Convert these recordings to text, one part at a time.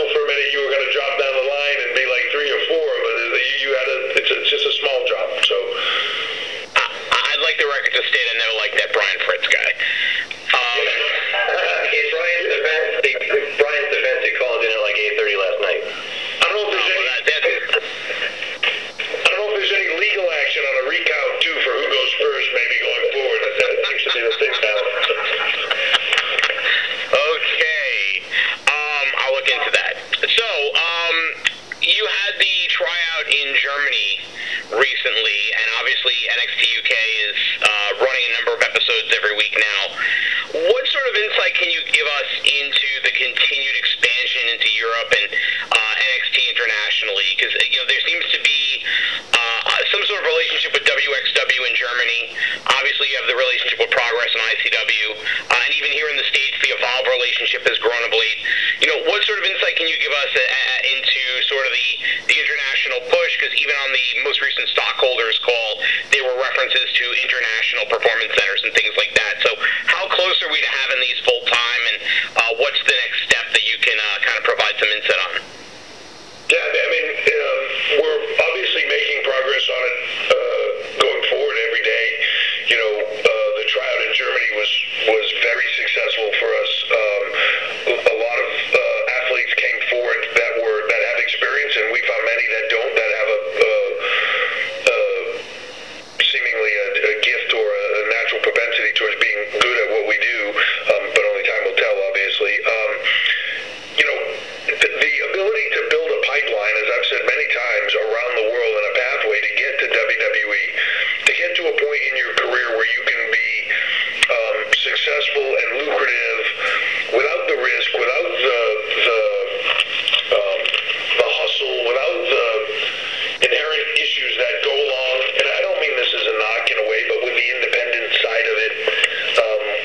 thought for a minute you were going to drop down the line and be like 3 or 4, but you had it's just a small drop. So I'd like the record to state I never liked that Brian Fritz guy. In Brian's defense, he called in at like 8:30 last night. I don't know if there's any legal action on a recount too for who goes first, maybe going forward. That seems to be the thing now. Okay, I'll look into that. So, you had the tryout in Germany recently, and obviously NXT UK is running a number of episodes every week now. What sort of insight can you give us into the continued expansion into Europe and NXT internationally? Because there seems to be some sort of relationship with WXW in Germany. Obviously, you have the relationship with Progress and ICW, and even here in the States, the Evolve relationship has grown of late. What sort of insight can you give us into sort of the international push? Because even on the most recent stockholders call, there were references to international performance centers and things like that. So how close are we to having these full time, and what's the next step that you can kind of provide some insight on? Yeah, I mean, we're obviously making progress on it going forward every day. The tryout in Germany was very successful for us. A lot of athletes came forward that have experience, and we found many that don't, that have seemingly a gift or a natural propensity towards being good at what we do, but only time will tell, obviously. The ability to build a pipeline, as I've said many times, around the world and a pathway to get to WWE, to get to a point in your career where you can be successful and lucrative without the risk, without the hustle, without the inherent issues that go along. And I don't mean this as a knock in a way, but with the independent side of it,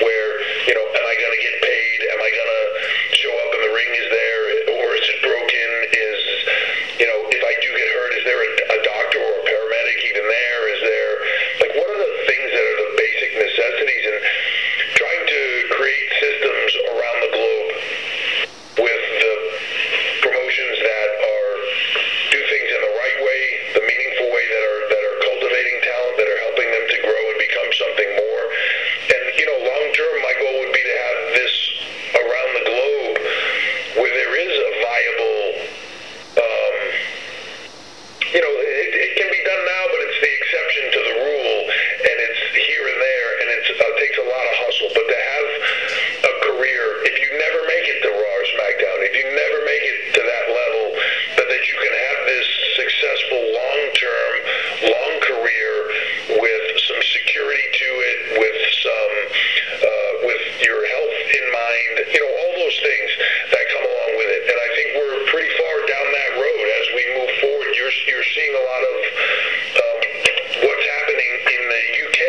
where, am I going to get paid? Am I going to show up and the ring is there? Or is it broken? If I do get hurt, is there a doctor or a paramedic even there? Is there, what are the things that are the basic necessities? And trying to create systems around the globe with the promotions that do things in the right way, the meaningful way, that are cultivating talent, that are helping them to grow and become something more. And, long term, my goal would be to have this around the globe where there is a viable, it can be done now, but it's the exception to the rule, and it's here and there, and it takes a lot of hustle. But to have a career, if you never make it to Raw or SmackDown, if you never make it to that level, but that you can have this successful long-term, long career with some security to it, with some, with your health in mind, all those things that come along with it. And I think we're pretty far down that road as we move forward. You're seeing a lot of what's happening in the UK,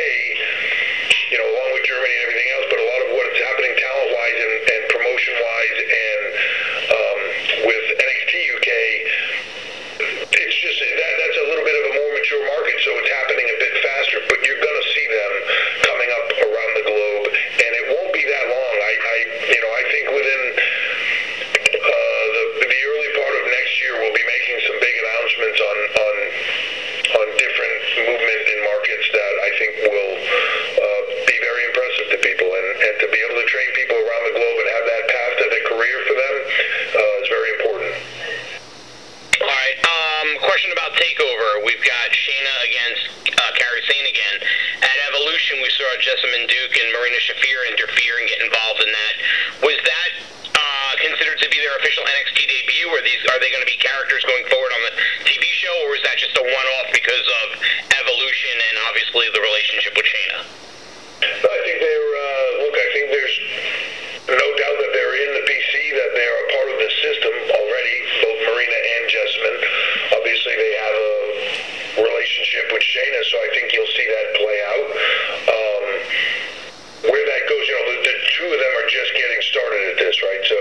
along with Germany and everything else, but a lot of what's happening talent-wise and promotion-wise and with NXT UK, it's just that's a little bit of a more mature market, so it's happening a bit faster, but you're going to see them coming up around the globe, and it won't be that long. I think within the early part of next year, we'll be making some big announcements on different movement in markets that I think will be very impressive to people, and to be able to train people around the globe and have that path to their career for them is very important. All right, question about TakeOver. We've got Shayna against Kairi Sane again. At Evolution, we saw Jessamine Duke and Marina Shafir interfere and get involved in that. Was that considered to be their official NXT debut, or are they going to be characters going forward on the TV show, or is that just a one-off because of Evolution and obviously the relationship with Shayna? No, I think I think there's no doubt that they're in the PC, that they're a part of the system already, both Marina and Jessamine. Obviously, they have a relationship with Shayna, so I think you'll see that play out. Where that goes, the two of them are just getting started at this, right? So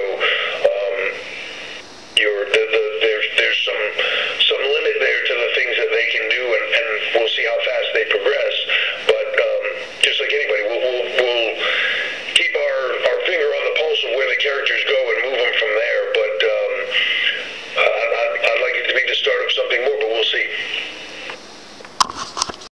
there's some limit there to the things that they can do, and we'll see how fast they progress. But see.